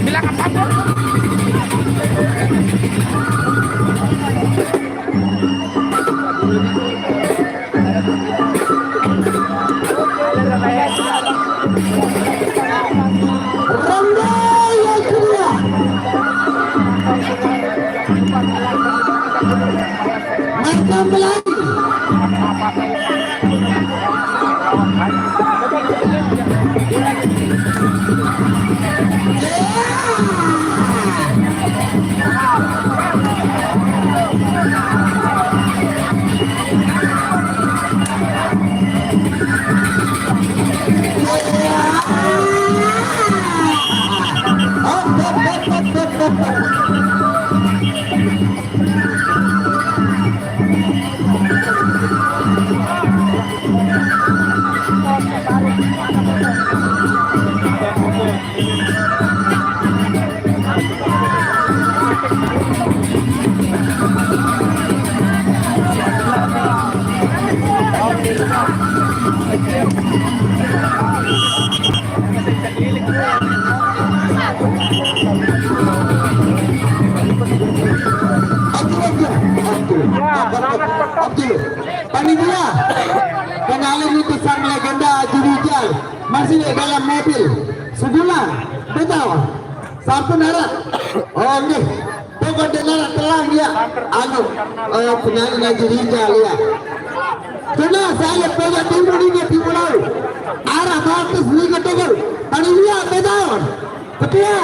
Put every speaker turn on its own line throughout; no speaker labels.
Bilang apa?
Ronde yang kedua. Macam lagi. Panitia kenalin itu sang legenda Jurijal masih dalam mobil sebulan betul sampai darat. Oh nih pokok darat telang ya penyanyi Jurijal ya. Karena saya pokok timur ini timur laut arah batas liga tegel panitia betul ketua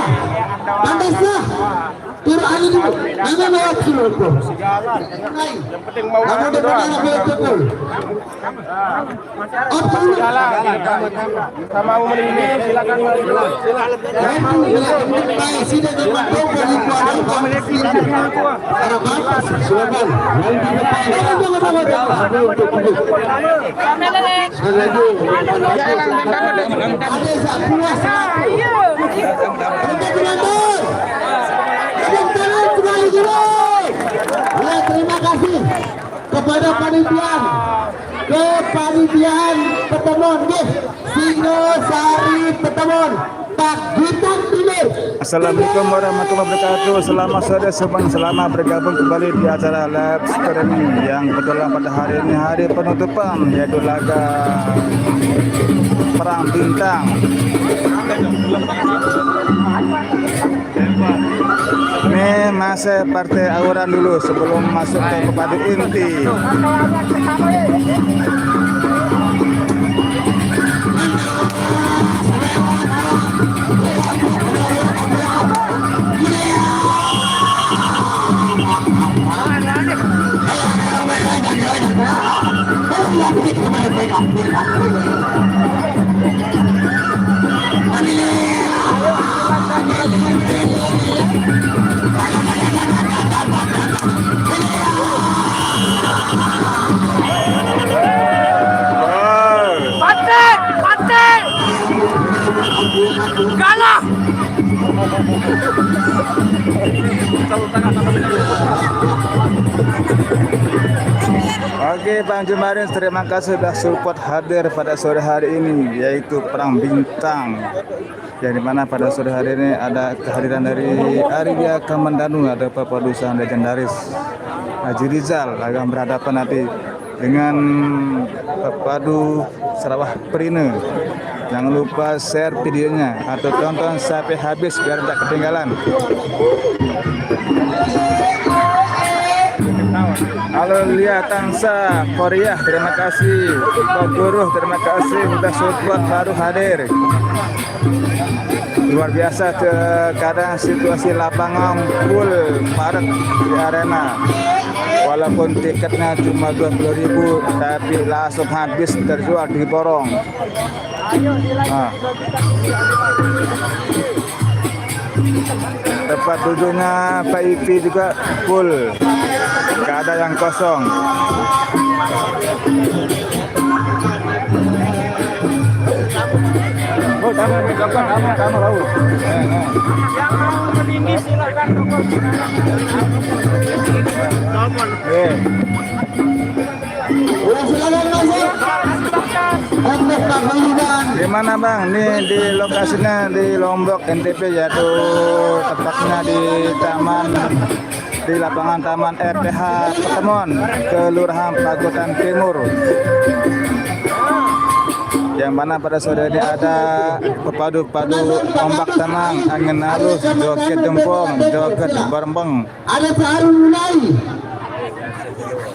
pandaslah turun ali dulu nama lewat dulu
Yang penting mau
kamu depan betul
sama umur ini silakan
terima kasih kepada kepanitiaan pertemuan Singosari pertemuan Pak Gitan Timur.
Assalamualaikum warahmatullahi wabarakatuh. Selamat sore semuanya, selamat bergabung kembali di acara live streaming yang kebetulan pada hari ini hari penutupan yaitu laga Perang Bintang. Ini masih partai auran dulu sebelum masuk ke pepadu inti.
Kalah.
Oke Bang Jumarin, terima kasih sudah support hadir pada sore hari ini yaitu Perang Bintang. Yang dimana pada sore hari ini ada kehadiran dari Arya Kamandanu, ada peprodusan legendaris Haji Rizal akan berhadapan nanti dengan pepadu Sarawak Perine. Jangan lupa share videonya atau tonton sampai habis biar tidak ketinggalan. Halo Lia Tangsa Korea, terima kasih. Pak Guru, terima kasih sudah support baru hadir. Luar biasa keadaan situasi lapangan full padat di arena. Walaupun tiketnya cuma 20.000 tapi langsung habis terjual di borong. Tempat duduknya VIP juga full, gak ada yang kosong. Oh, kamu tahu.
Yang mau ini silakan nomor.
Silakan masuk. untuk paguyuban.
Di mana bang? Ini di lokasinya di Lombok NTB, yaitu tepatnya di lapangan Taman RPH Petemon, Kelurahan Pagotan Timur. Yang mana pada sore ini ada pepadu-padu ombak tenang, angin halus, joget jempong, joget berembeng.
Ada sarung mulai.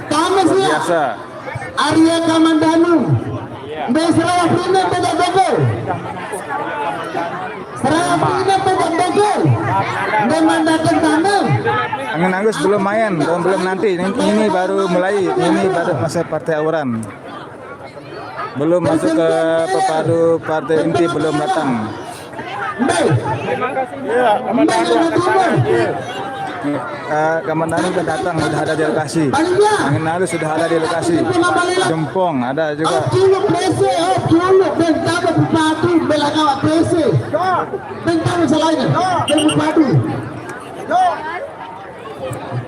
Tamu
Biasa.
Arya Kamandanu. Sarawak Prima Pedak Bogor. Sarawak Prima Pedak Bogor. Memandakan tanam.
Angin halus belum main, belum nanti. Ini baru mulai, ini baru masa partai awuran. Belum masuk ke pepadu partai inti, belum datang. Kamandanu sudah datang, sudah ada di lokasi. Angin halus sudah ada di lokasi. Jempong ada juga.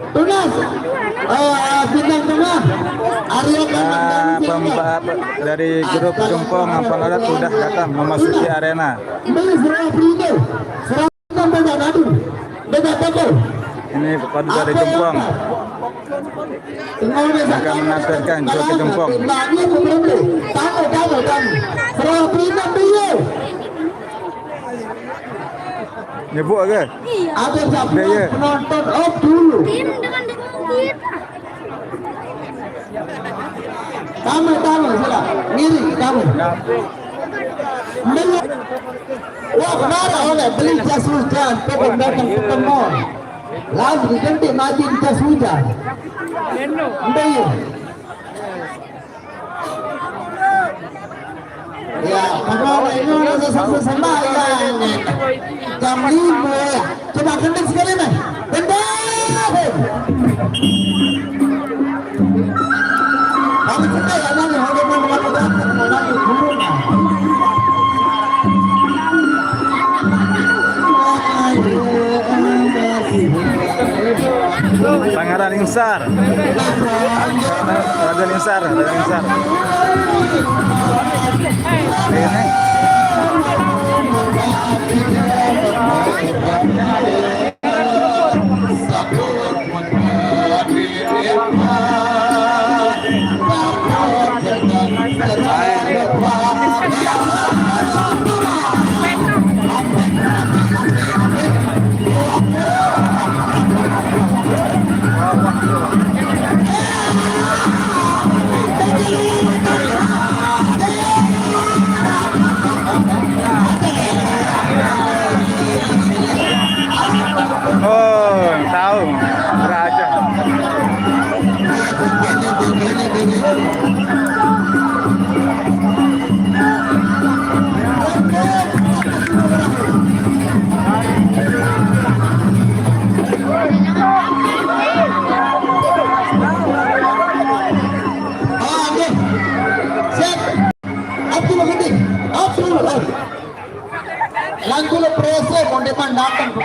Tunas, bintang tengah, Arya
dari grup Jempong Ampang Adat sudah datang memasuki arena. Ini pepadu dari Jempong akan menampilkan joget Jempong. Nyebut ke?
Ada
Iya.
penonton off dulu. Tamu sila. Ngiri tamu. Wah, kenapa oleh beli jas hujan, pokok datang ketemu. Lalu diganti maju di jas hujan. Mbak. Ya, kalau ini ada sama ya. Jam 5 ya. Coba kendeng sekali nih. Kendeng. Kami kita ya nanti ada mengatakan mengenai gurunya.
Pangeran Insar. Raden Insar. Ini. Oh, tahu. Raja.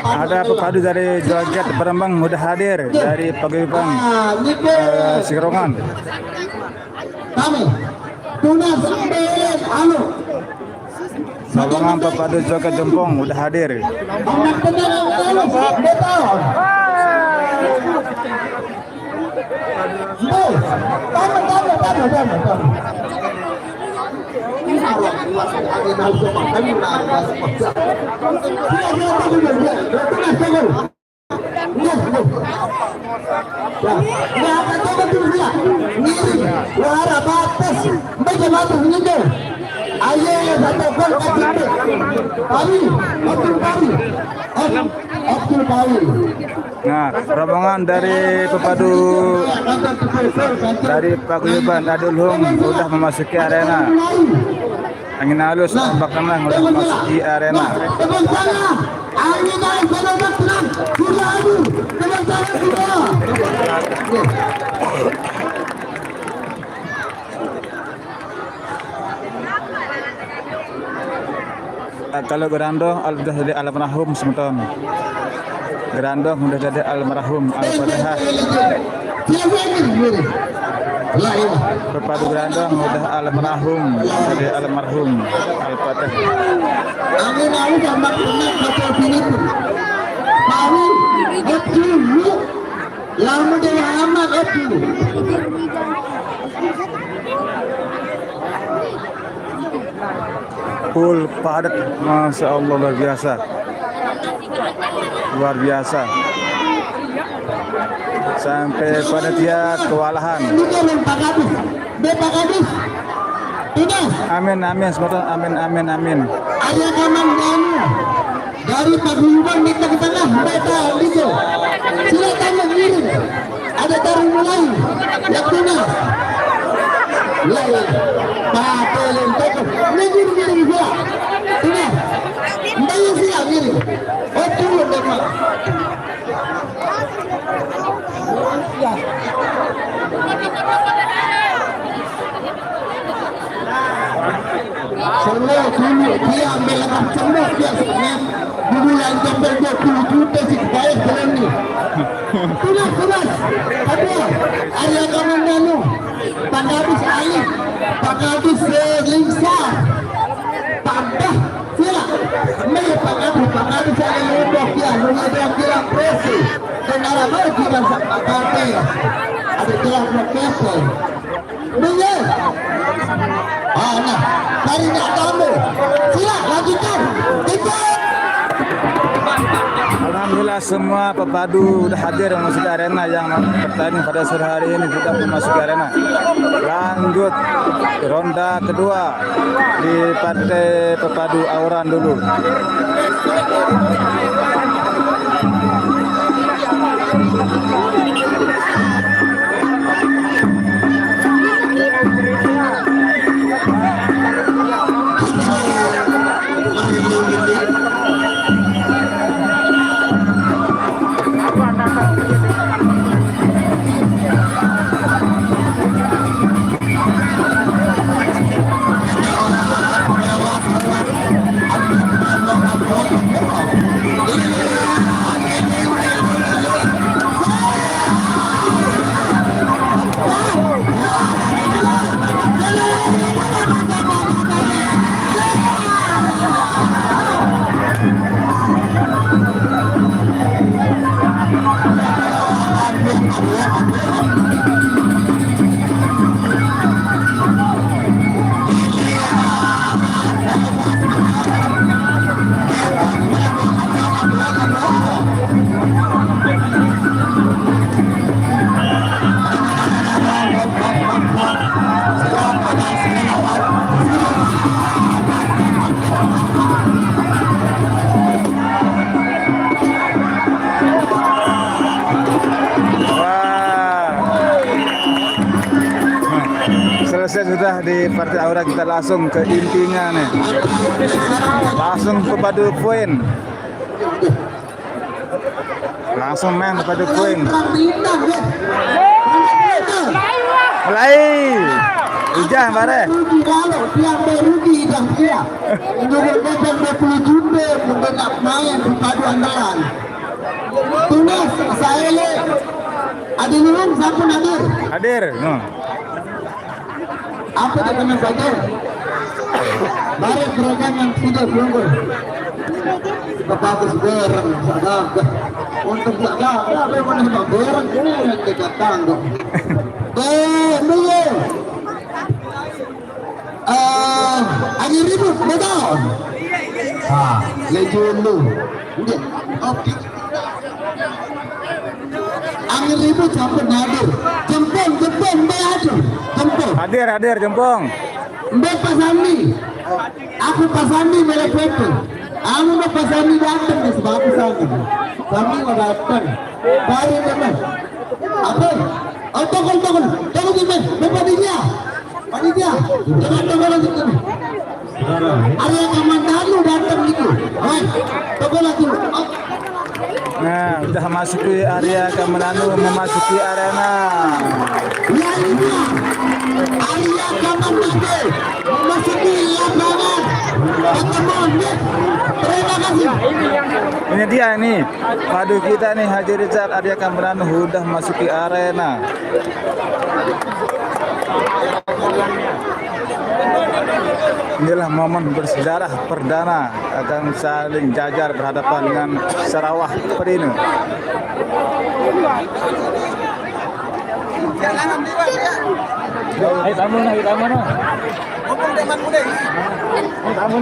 Ada pepadu dari joget berembang sudah hadir dari paguyuban Sirongan.
Kami tunas anu
Sawangan pepadu joget Jempong sudah hadir. Nah, rombongan dari pepadu dari paguyuban Adulhum sudah memasuki arena. Angin halus, ombak tenang sudah memasuki arena. Kalau Gerandong sudah jadi almarhum semeton. Gerandong sudah jadi almarhum Al-Fatihah.
Lain.
Pepadu Grandong udah almarhum dari almarhum Al-Fatih.
Amin amin sama pernah kata sini pun. Tahu betul. Lama dia lama betul.
Full padat, masya Allah luar biasa, luar biasa. Sampai panitia kewalahan. Amin amin semoga amin amin amin.
Ada kaman dari paguyuban di tengah mereka gitu. Silakan mengirim. Ada dari mulai yang tengah. Lain. Patelin teko. Ngirim gua. Tengah. Mbak sila ngirim. Oh turun depan. Semua dulu dia ambil semua dia sebenarnya dulu yang sampai 20 juta sih baik dalam ni. Tunas. Apa? Ada kawan dulu. Pangabis air, pangabis lingsar, tambah sila. Mereka pangabis air lebih dia, lebih dia presi. Kenapa mereka tidak pakai? Ada kelas pakai. Benar. Nah, dari nak kamu. Sila lanjutkan.
Alhamdulillah semua pepadu sudah hadir memasuki arena yang bertanding pada sore hari ini sudah memasuki arena. Lanjut ronda kedua di partai pepadu Auran dulu. Selesai sudah di partai Aura, kita langsung ke intinya nih. Langsung ke padu poin. Langsung main ke padu poin. Mulai. Hujan bare.
Kalau dia berugi dan dia. Untuk 20 juta untuk nak main di padu andalan. Tunas saya le. Ada nurun siapa hadir?
Hadir. No.
Apa dengan saja? Baru program yang sudah berunggul. Bagus berang, sadar. Untuk sadar, apa yang mana berang ini yang kita tanggung. Belum. Ada ribut, betul. Lejun lu. Oke. Angin ribut sampai hadir. Jempong, berhadir. Jempong.
Hadir, jempong.
Mbak Pasami. Aku Pasami melepetu. Aku Mbak Pasami datang di sebab Pasami. Kami mau datang. Baru teman. Apa? Oh, tokol. Tokol teman. Panitia. Jangan lagi teman. Ada yang komandan lu datang gitu. Tokol lagi.
Nah, sudah masuki area Kamananu, memasuki arena.
Area Kamananu memasuki lapangan. Terima kasih.
Ini dia nih, padu kita nih Haji Rizal, area Kamananu sudah masuki arena. Inilah momen bersejarah perdana akan saling jajar berhadapan dengan Sarawak Pedino. Ayo tamu na. Ngomong dengan muda. Tamu.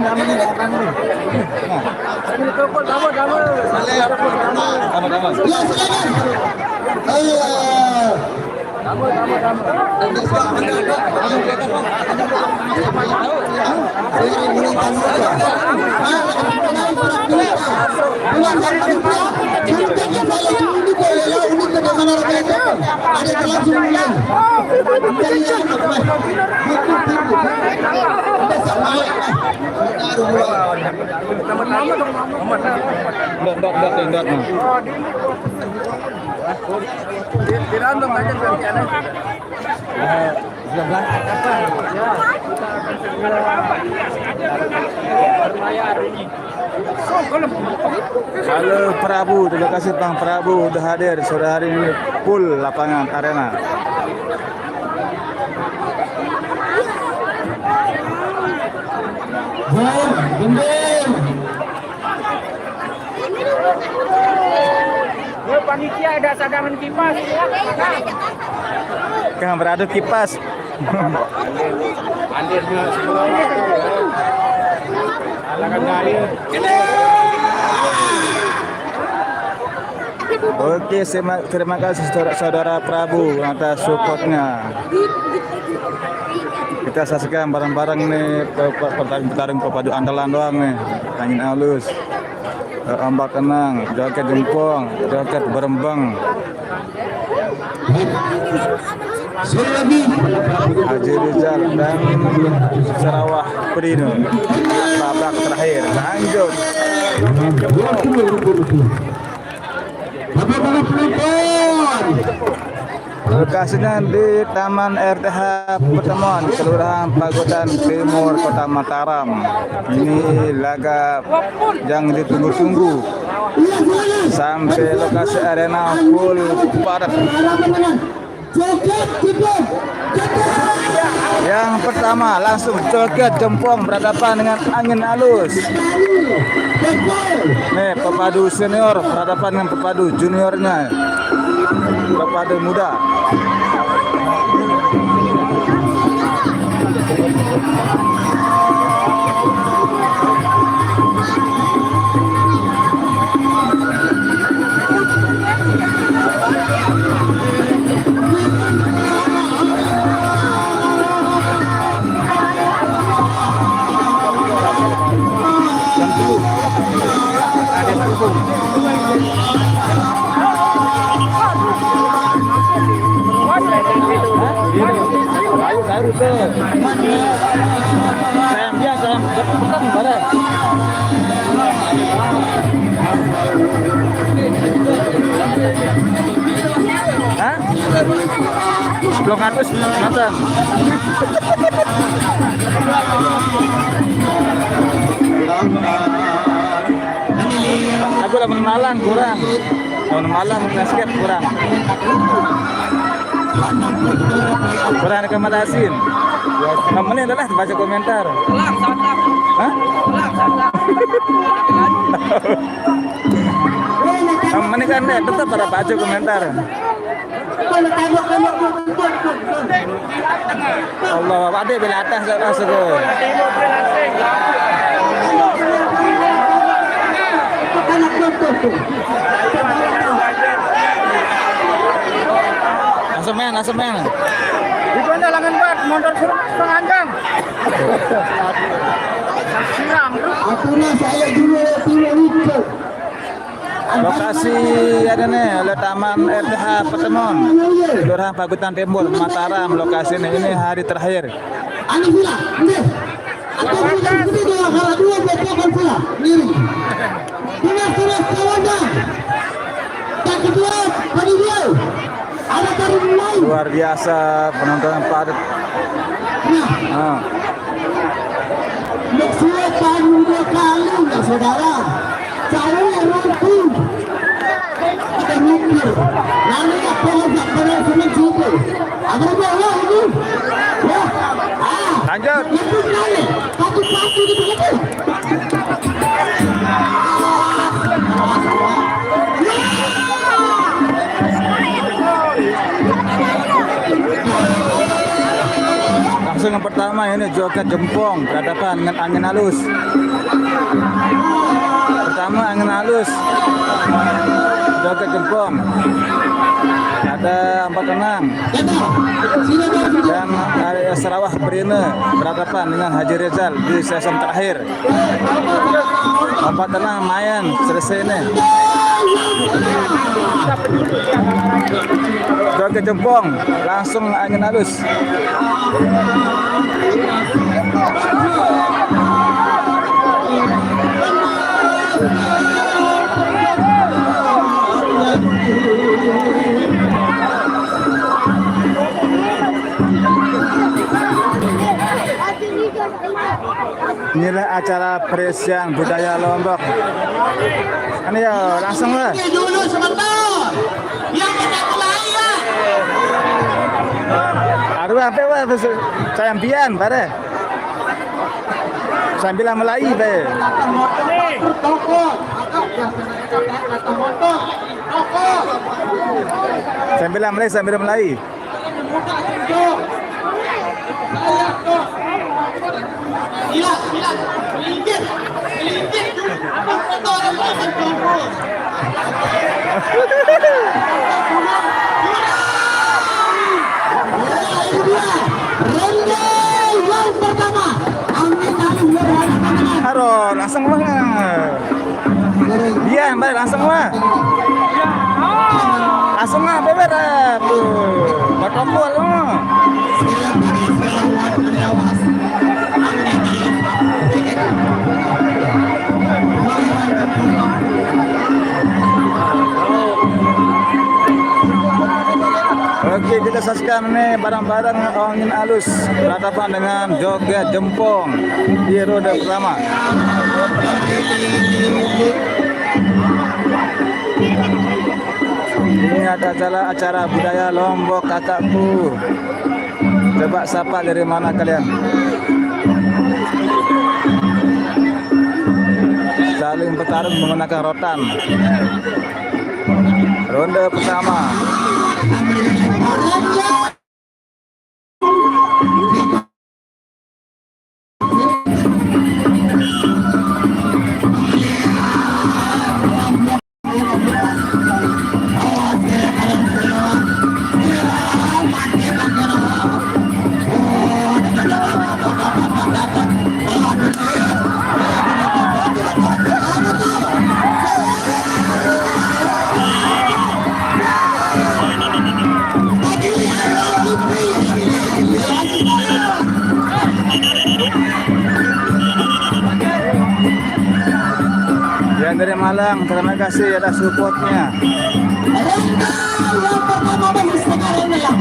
Ya,
Dirandom aja berarti aneh.
Halo Prabu, terima kasih Bang Prabu udah hadir sore hari ini full lapangan arena.
Panitia ada cadangan kipas.
Kang beradu kipas.
Andirnya semua. Alangan dari.
Oke, terima kasih saudara Prabu atas supportnya. Kita saksikan bareng-bareng nih pertarung pepadu andalan doang nih. Angin halus, ombak tenang, joget jempong, joget berembang. Haji Rizal dan Sarawak Pedino babak terakhir lanjut. Lokasinya di Taman RTH Pertemuan Kelurahan Pagotan Timur Kota Mataram. Ini laga yang ditunggu-tunggu sampai lokasi arena full padat. Yang pertama langsung joget jempong berhadapan dengan angin halus. Nih pepadu senior berhadapan dengan pepadu juniornya, pepadu muda. Hah? 10 matang. Aku lamun Malang kurang. Lamun Malang basket kurang. Kurang rekomendasiin. Kamu ini adalah baca komentar. Hah? Kamu ini kan tetap pada baca komentar. Allah, ada bela atas tak rasa ke? Langsung main.
Di mana langan buat motor penganjang.
Atunya saya dulu itu.
Lokasi ada nih, oleh Taman RTH Pertemuan Kelurahan Pagotan Timur Mataram. Lokasi ini hari terakhir.
Ani pula, ini. Atau seperti dua kali dua betul pula. Ini. Tunas kawanan. Tak kedua, bagi dia. Ada tarik mulai.
Luar biasa penonton padat. Nah.
Maksudkan dua kali, saudara. Saya rampung. Kita hampir. Lalu apa yang pada semen super. Ada apa ini? Ya.
Lanjut.
Itu kali. Satu-satu gitu.
Langsung yang pertama ini joget jempong berhadapan dengan angin halus. Pertama angin halus, joget jempong. Ada 4 tenang dan Arya Sarawak Brine berhadapan dengan Haji Rizal di sesi terakhir. 4 tenang main selesai ini. Joget jempong langsung angin halus. Inilah acara perisian budaya Lombok. Ini ya langsung lah.
Dulu sebentar. Yang kita mulai ya.
Aduh apa sayambian pada. Sambil mulai be. Sambil mulai.
Hilang. Melintir. Abang foto orang lain tunggu. Ronde yang pertama.
Haro, langsung lah. Dia balik langsung lah. Langsung lah beber. Batokol lah. Oke, kita saksikan nih barang-barang angin halus berhadapan dengan joget jempong di roda pertama. Ini adalah acara budaya Lombok kakakku. Coba sapa dari mana kalian? Saling bertarung menggunakan rotan. Ronde pertama. Yang dari Malang, terima kasih atas supportnya.
Yang pertama bagi sekarang adalah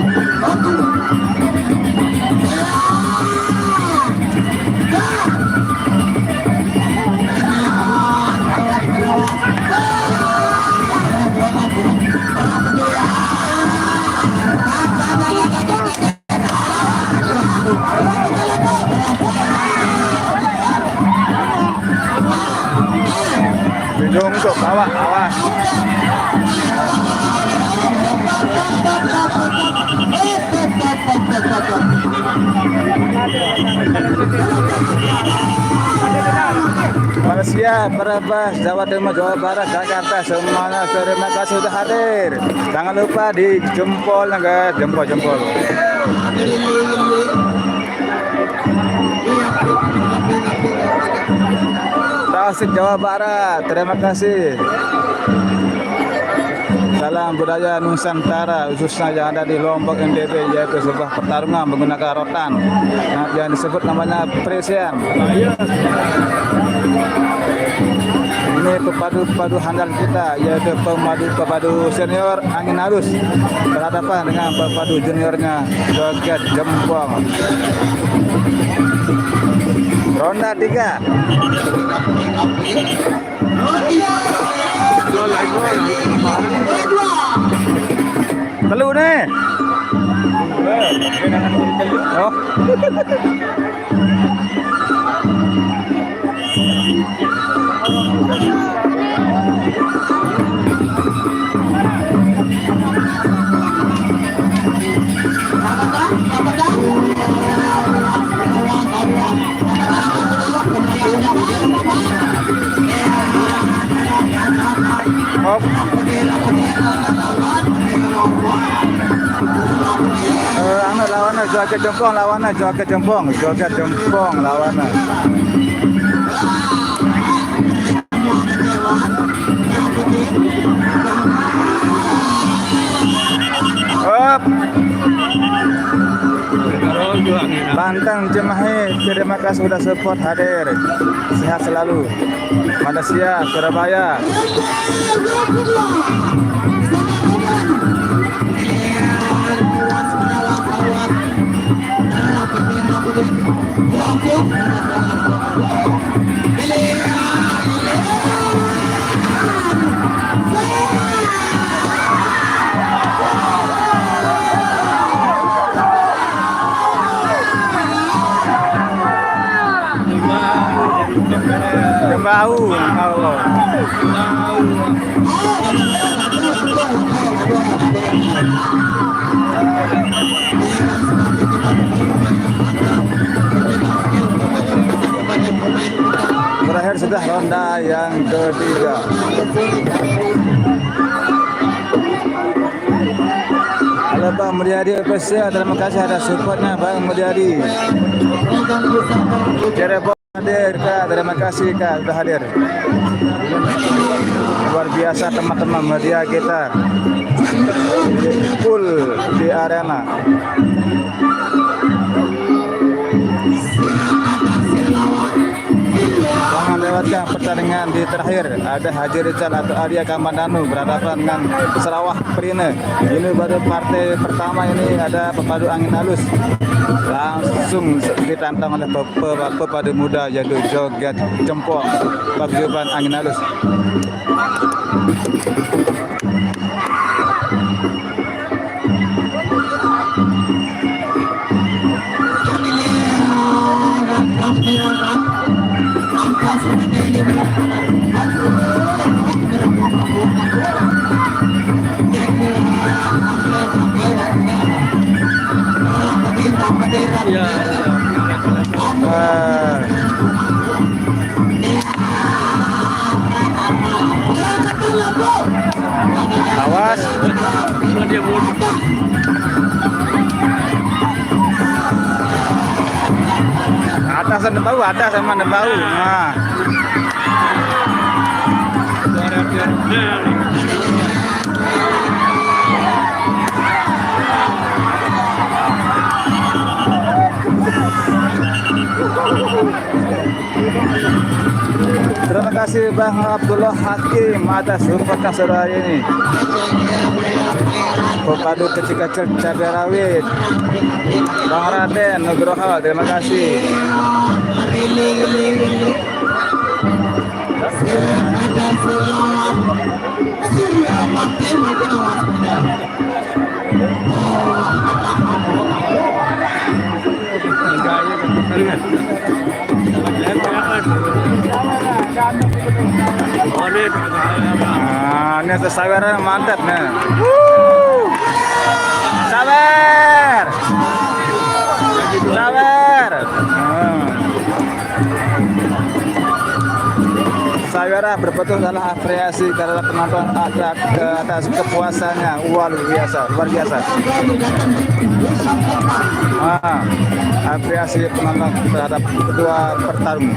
Jongkok, awas. Malaysia, Brebes, Jawa Timur, Jawa Barat, Jakarta, semuanya terima kasih sudah hadir. Jangan lupa di jempol, guys, jempol. Tasik, Jawa Barat, terima kasih. Salam budaya Nusantara, khususnya yang ada di Lombok NTB, yaitu sebuah pertarungan menggunakan rotan yang disebut namanya perisian. Ini pepadu handal kita, yaitu pepadu senior angin halus berhadapan dengan pepadu juniornya joget jempol. Ronda 3.
Kedua.
Telu nih. Oh. Hop. Anu lawannya joget jempong lawannya. Hop. Banteng Cimahi, terima kasih sudah support hadir. Sehat selalu. Malaysia, Surabaya. Bau. Berakhir sudah ronda yang ketiga. Halo Bang Mulyadi official, terima kasih atas supportnya Bang Mulyadi. Cirebon hadir Kak, terima kasih Kak sudah hadir. Luar biasa teman-teman media kita, full di arena. Jangan lewatkan pertandingan di terakhir. Ada Haji Rizal atau Arya Kamandanu berhadapan dengan Sarawak Perine. Ini baru partai pertama, ini ada pepadu angin halus. Langsung ditantang oleh pepadu muda yaitu joget jempol paguyuban angin halus. Awas. Atas ada bau, atas sama ada bau. Nah. Terima kasih Bang Abdullah Hakim atas support sore hari ini. Pepadu kecil-kecil cabai rawit. Bang Raden Nugroho, terima kasih. Ini sabar mantap nih. Sabar. Saudara berbetul adalah apresiasi karena penonton atas kepuasannya. Luar biasa. Apresiasi penonton terhadap kedua pertarung.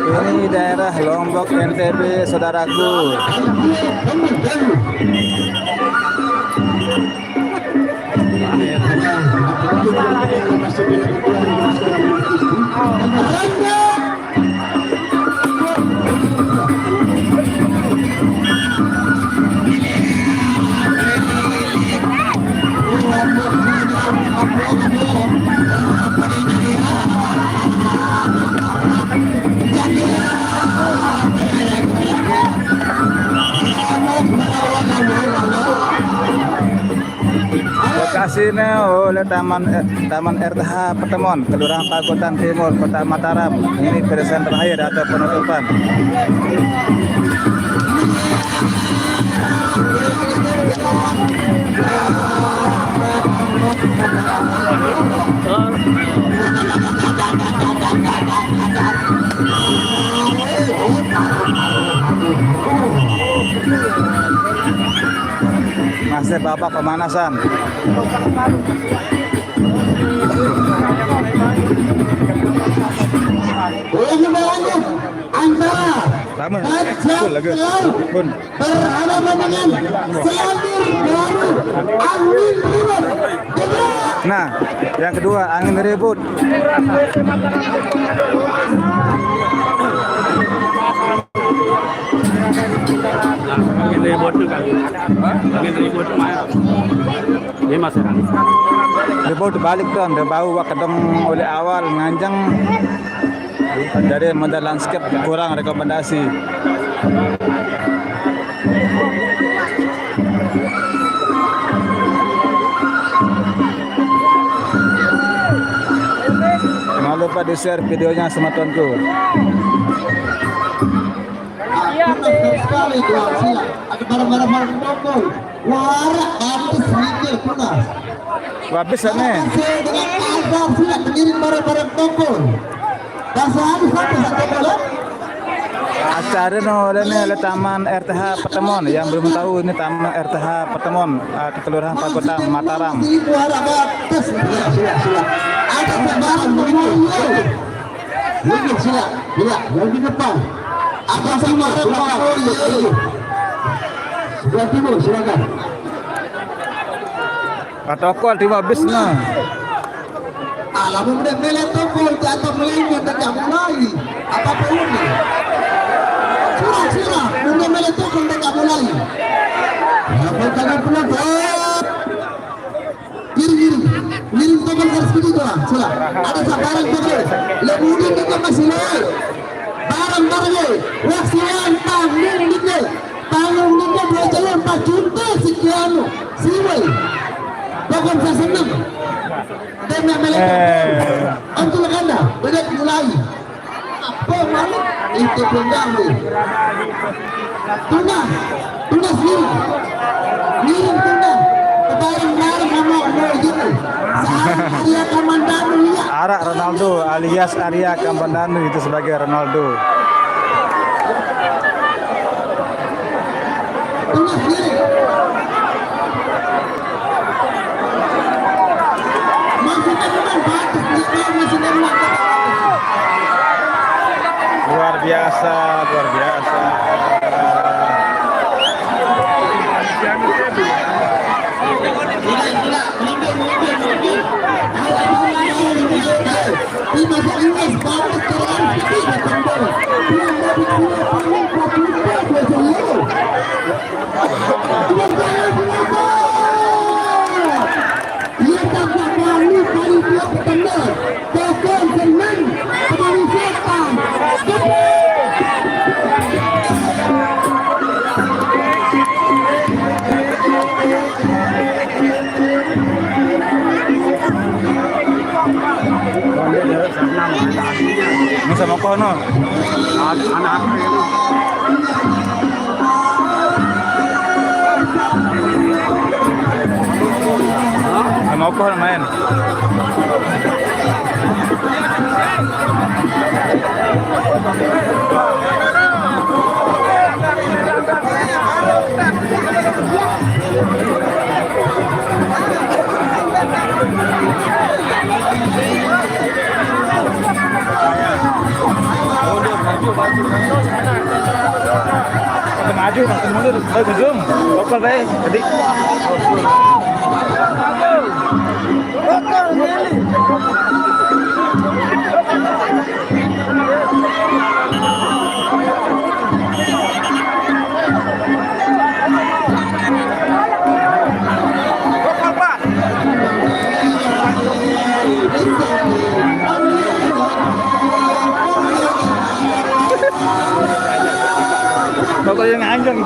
Ini daerah Lombok NTB, saudaraku. rekomendasinya oleh Taman RTH Petemon, Kelurahan Pagotan Timur, Kota Mataram. Ini persen terakhir atau penutupan. Masih babak pemanasan.
Lagi berlanjut antara
Lama.
Kajang
Lagi.
Laut
Bun.
berhadapan dengan Selandir Baru Angin Ribut.
Nah, yang kedua angin ribut.
Angin ribut tu kan. Angin ribut tu mana? Ini masih kan.
Ribut balik dong, dia bau kedong oleh awal nganjang. Dari model landscape kurang rekomendasi. Jangan lupa di share videonya sama temanku.
Sekali dua sila. Ada barang-barang tokol. Warak habis sedikit tunas.
Habis nih.
Dengan azab sila mengirim barang-barang tokol. Dan sehari satu bola.
Acara oleh Taman RTH Petemon. Yang belum tahu ini Taman RTH Petemon, Kelurahan Pagotan Mataram.
Sila. Ada sebarang menunggu. Ini sila, yang di depan. Apa sama sebelah timur, silakan.
Tokol tiba habis nah.
Alam udah mele tokol jatuh melingkar tidak mulai. Apa ini? Sila, udah mele tokol tidak mulai. Apa jangan pulang? Giring tokol harus begitu lah. Sila, ada sabaran tokol. Lemudian kita masih lain. Barang-barangnya, waksian tanggung dikit, dua jalan 4 juta sekian, siwai, pokok saya senang, dan melek, untuk anda, benar mulai, apa malu, itu penjamu, tuna sendiri, tuna, barang-barang mau gitu, Arya Kamandanu ya.
Arak Ronaldo alias Arya Kamandanu itu sebagai Ronaldo. Luar biasa. Masa mau kono?
Anak-anak
Mau kono main. Maju, makin mundur, baik zoom, lokal baik, tadi. Bakal yang anjing.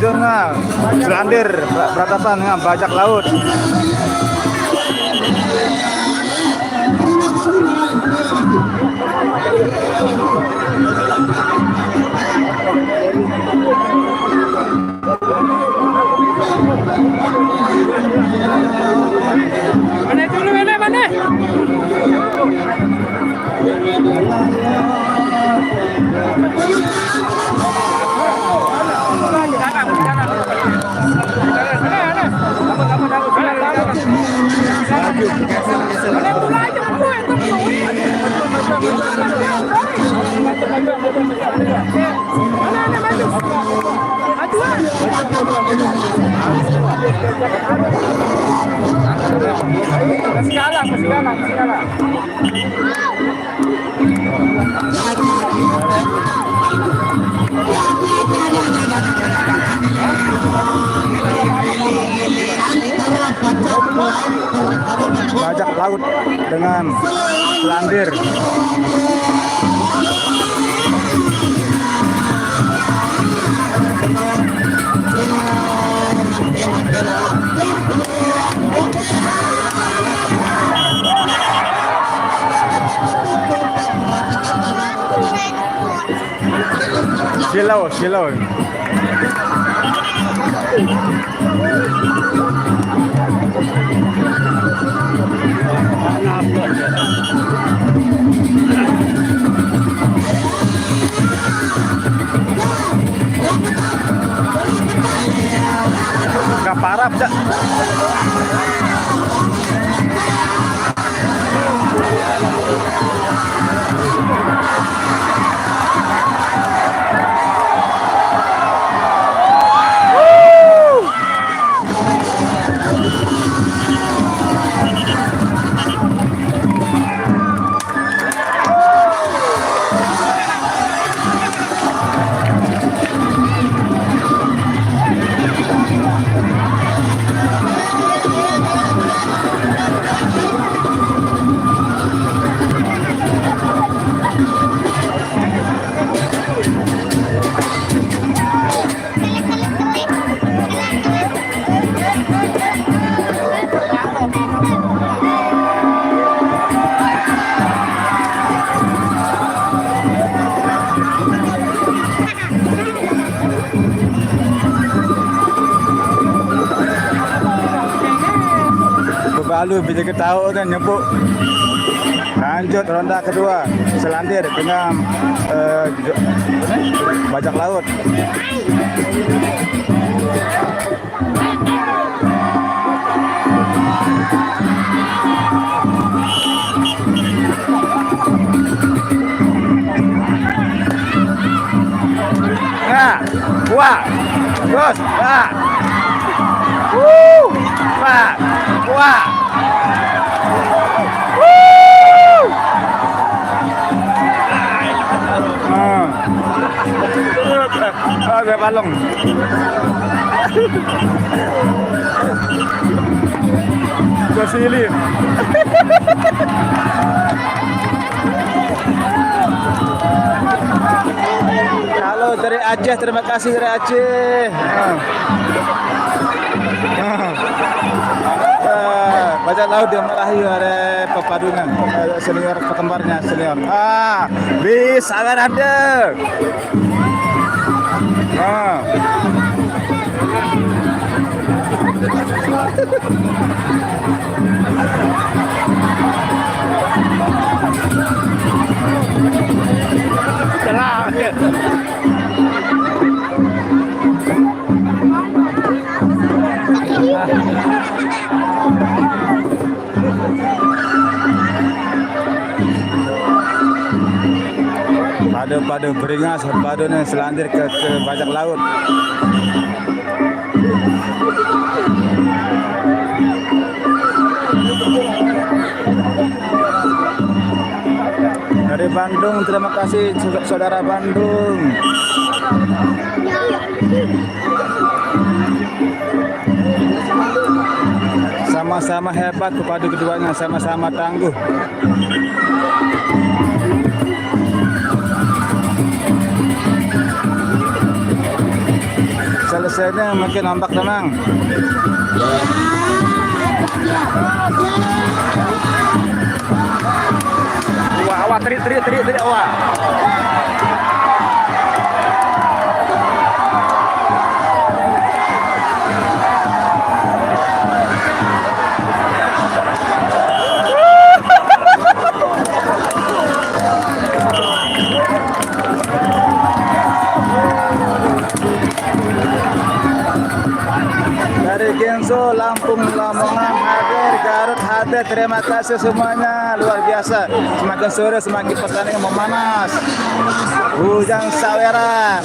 selanjutnya Selandir berhadapan dengan Bajak Laut.
Mana dulu mana?
Bajak Laut dengan Selandir. Silau. Gak parah, Cak. Lalu bisa ketahu dan nyebut. Lanjut ronda kedua, Selandir dengan Bajak Laut. Nah, wah, terus, wah, wah. Ada balong. Kesilin. Halo dari Aceh, terima kasih dari Aceh. Bajak Laut yang meraih oleh perpaduan senior kembarnya senior. Bisa kan ada. Padu beringas, padunya Selandir ke Bajak Laut. Dari Bandung, terima kasih saudara Bandung. Sama-sama hebat kepada keduanya, sama-sama tangguh. biasa ini mungkin ombak tenang.
Wah, terik, wah.
Dari Genso, Lampung, Lamongan hadir, Garut hadir. Terima kasih semuanya, luar biasa. Semakin sore semakin pertandingan memanas. Hujan saweran.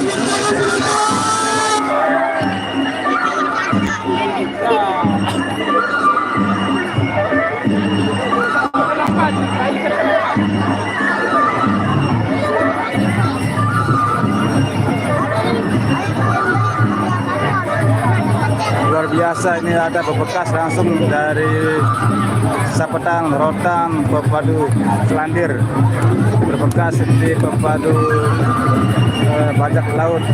Luar biasa, ini ada bebekas langsung dari Sapedang, Rotan, Pepadu, Selandir, berbekas di Pepadu bajak laut.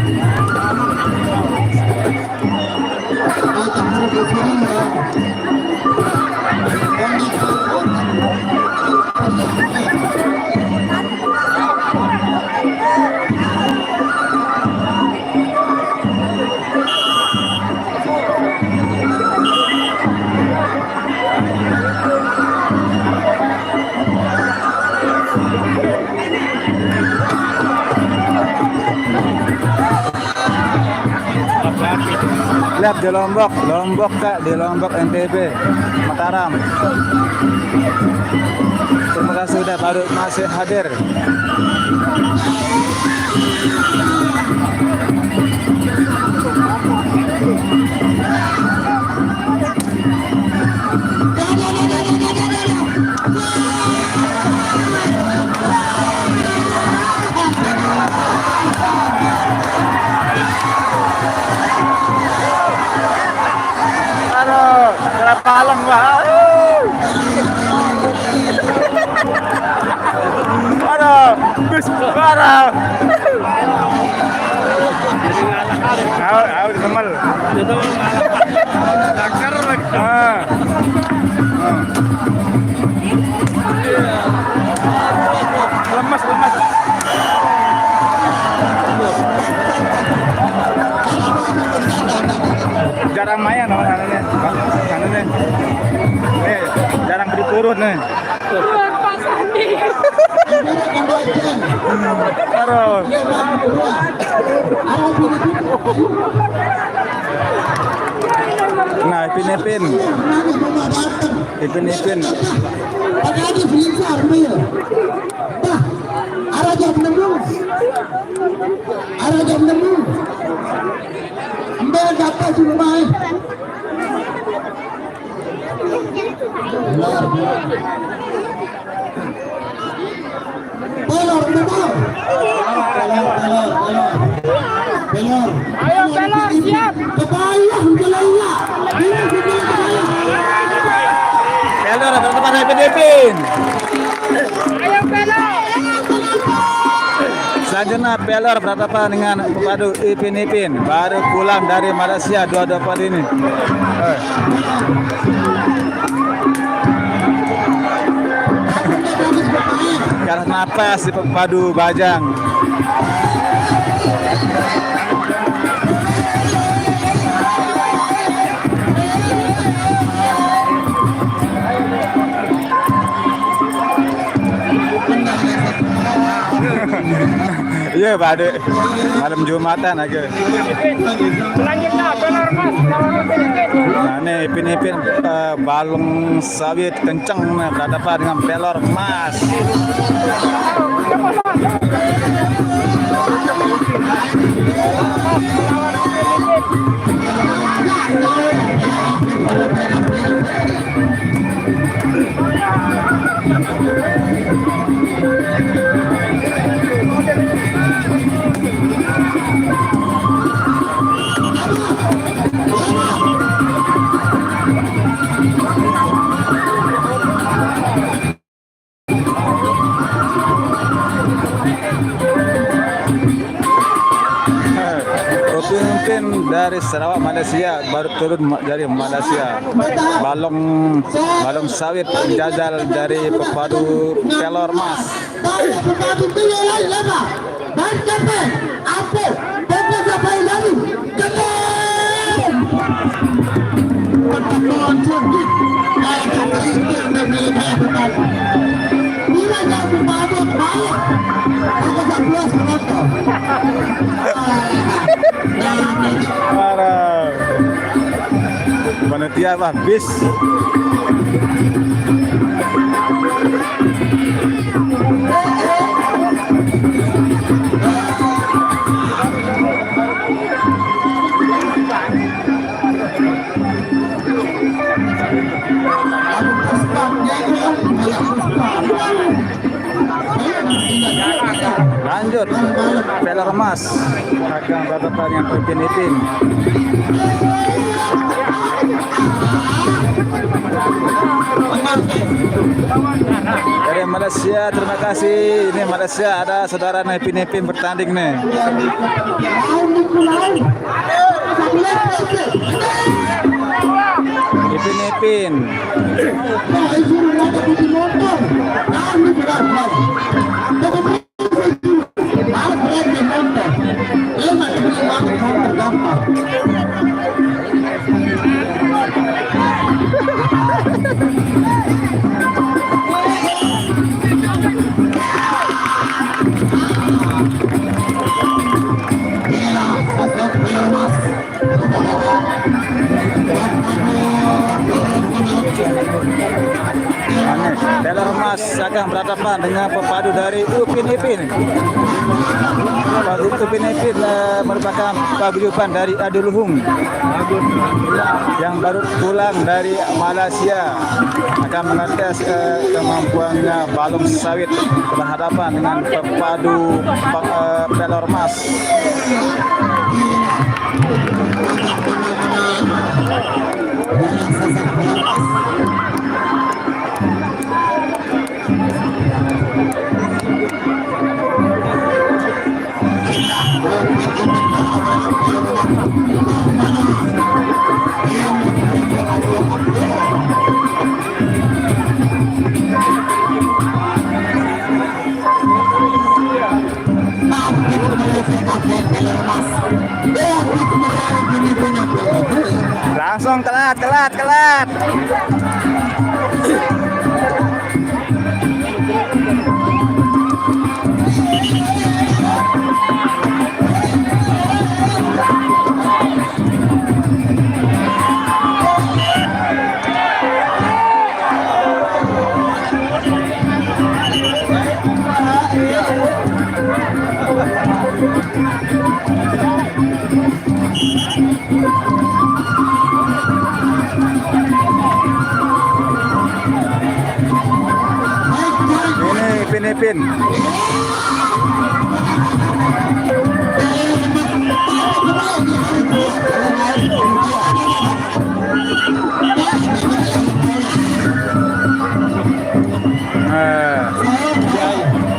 Lihat di Lombok Kak, di Lombok NTB, Mataram. Terima kasih sudah baru masih hadir. Palang wah. Aduh, bus parah. Di temal. Dakar lagi. Lemas. Jarang main namanya. Nih, jarang beri turun nih.
Pak Sandi.
Aduh. Nah, Ipin.
Arah jam 6. Ambil dapat suruh main. Pelor.
Ayo Pelor, siap.
Kebayang.
Pelor berdepan Ipin.
Ayo Pelor.
Selanjutnya Pelor berhadapan dengan Pepadu Ipin. Baru pulang dari Malaysia dua dapat ini. Kalah napas di Pepadu Bajang. Iya, Pak Ade. Malam Jumatan aja.
Selanjutnya Pelor Mas lawan Ipin.
Nah, ini Ipin balung sawit kenceng nih berhadapan dengan Pelor Mas. pemimpin dari Sarawak Malaysia baru turun dari Malaysia. Balong sawit penjajal dari pepadu Pelor Mas. Parah. Panitia habis. Lanjut, Pelor Mas akan berhadapan dengan Pipin. Dari Malaysia, terima kasih. Ini Malaysia ada saudara Pipin bertanding nih. Pipin. Pelor Mas akan berhadapan dengan pepadu dari Upin Ipin. Upin Ipin merupakan paguyuban dari Adiluhung yang baru pulang dari Malaysia, akan mengetes kemampuannya balong sawit berhadapan dengan pepadu Pelor Mas. Langsung telat. Ini Pin.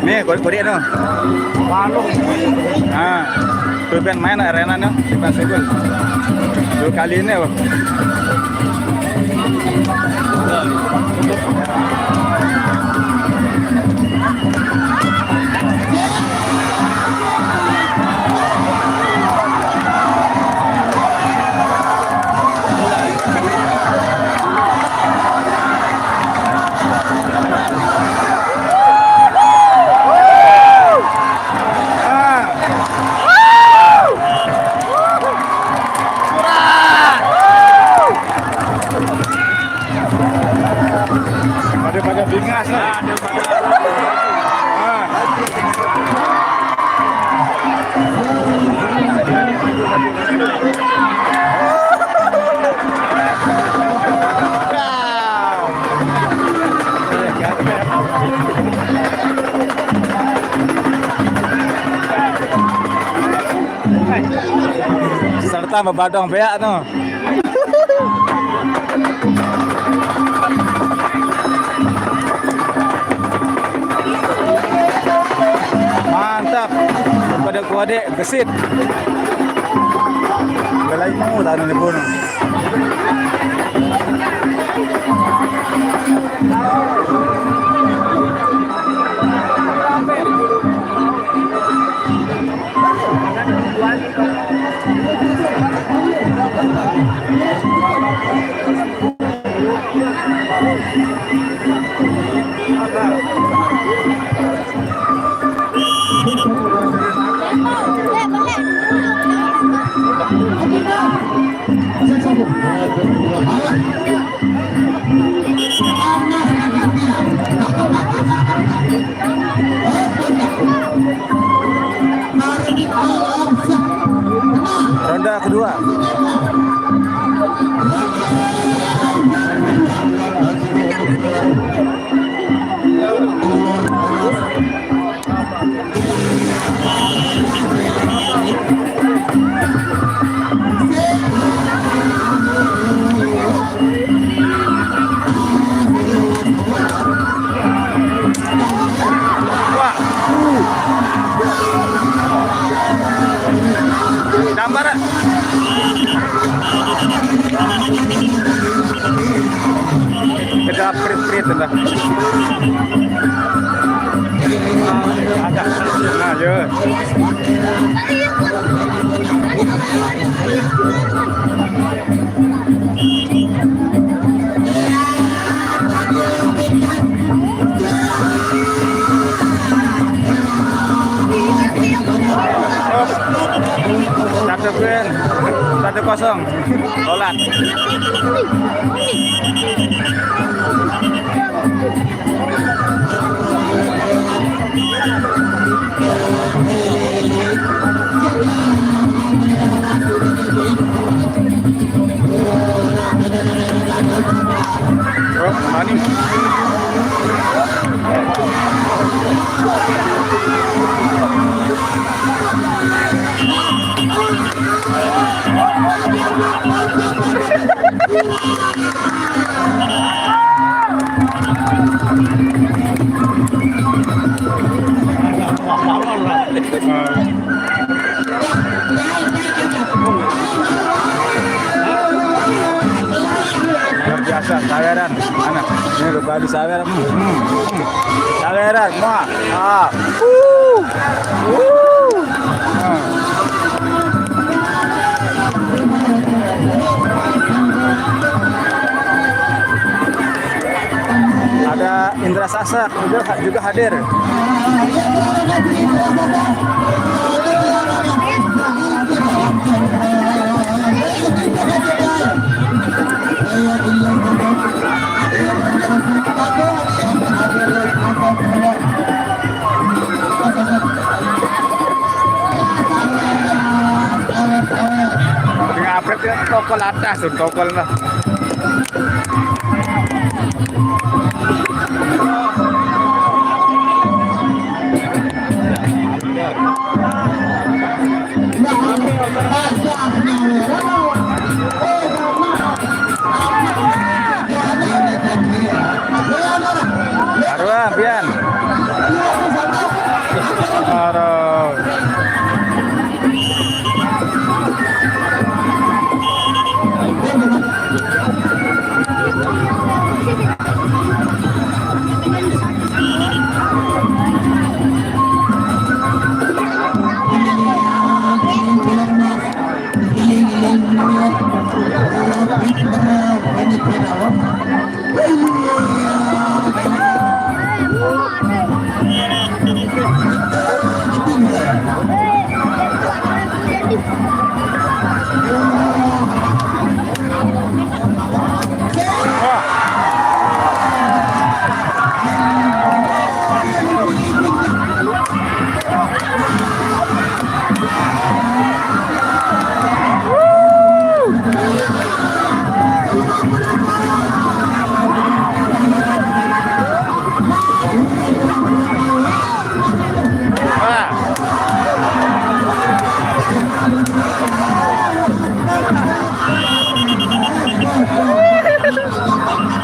Nih, kode no. Balong. Tujuan main arena nih, kita sebut. 2 kali ini, Bang. Pada bingas lah. Serta membadong beak tuh. Mantap, pada kuadek gesit. Belaimu tak ada pun. Ronda kedua. Gambar. Kita prit-prit entah. Agak. Nah, je. Satu Ben, 1-0. Bolat. Oh, maning. Luar biasa, saweran. Mana? Ini lupa di saweran. Saweran, semua. Ada Indra Sasak juga hadir. Ngapret ya tokol atas tuh tokol lah. Arwah, Bian. Arwah.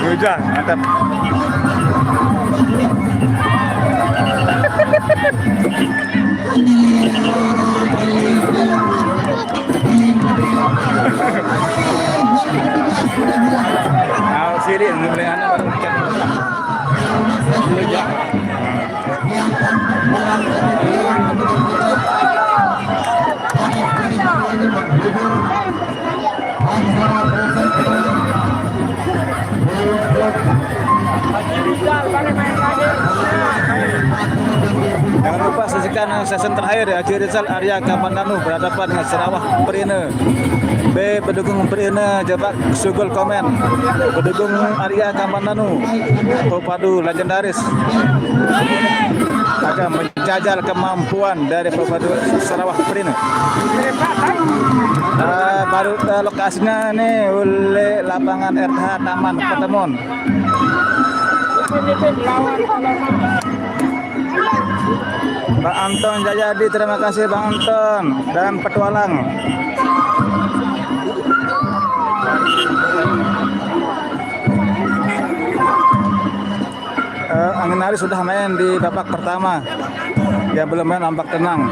Hujan, mantap.
Rizal balik main lagi.
Jangan lupa saksikan season terakhir ya, Haji Rizal Arya Kamandanu berhadapan dengan Sarawak Perina. B pendukung Perina jebak sugul komen. Pendukung Arya Kamandanu pepadu legendaris akan menjajal kemampuan dari pepadu Sarawak Perina. Baru lokasinya nih oleh lapangan RTH Taman Petemon. Bang Anton Jayadi, terima kasih Bang Anton dan petualang. Angin Hari sudah main di babak pertama, yang belum main ombak tenang.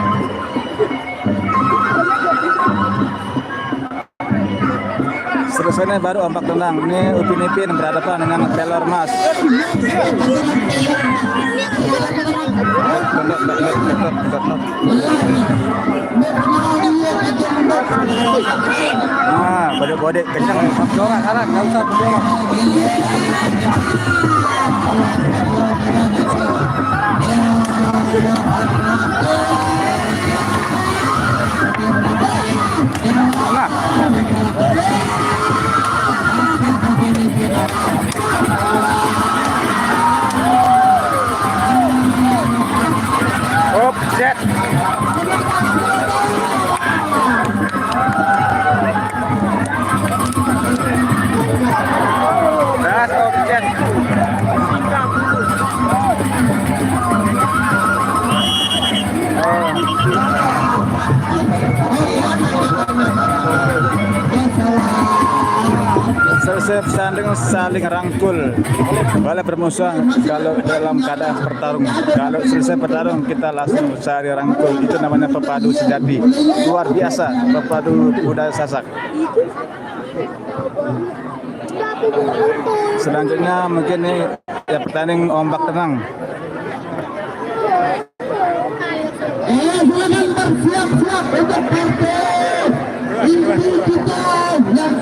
Selesainya baru ombak tenang. Ini Upin Ipin berhadapan dengan Pelor Mas. Bodek-bodek kencang. Jorok, arah, nggak usah jorok. Objek. Das objek. Selesai saling rangkul boleh bermusuhan kalau dalam keadaan bertarung. Kalau selesai bertarung kita langsung saling rangkul, itu namanya pepadu sejati. Luar biasa pepadu budaya Sasak. Selanjutnya mungkin ini ya pertanding ombak tenang.
Silakan bersiap-siap untuk partai inti kita yang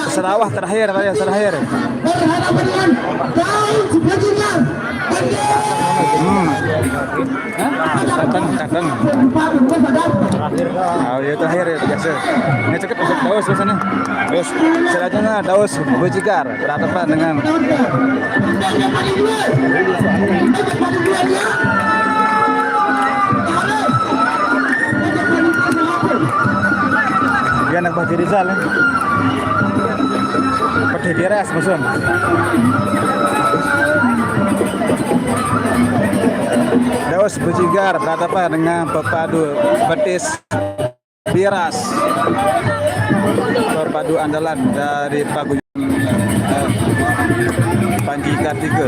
Sarawak terakhir.
berhadapan dengan Daun Sebagian.
Kadang. Oh ya terakhir ya biasa. Ini cekap untuk Daus di sana. Terus selanjutnya Daus Bejigar berhadapan dengan dia anak Haji Rizal. Peti Biras musuh. Daus Bejigar berhadapan dengan pepadu Betis Biras, pepadu andalan dari paguyuban Panji Kartika.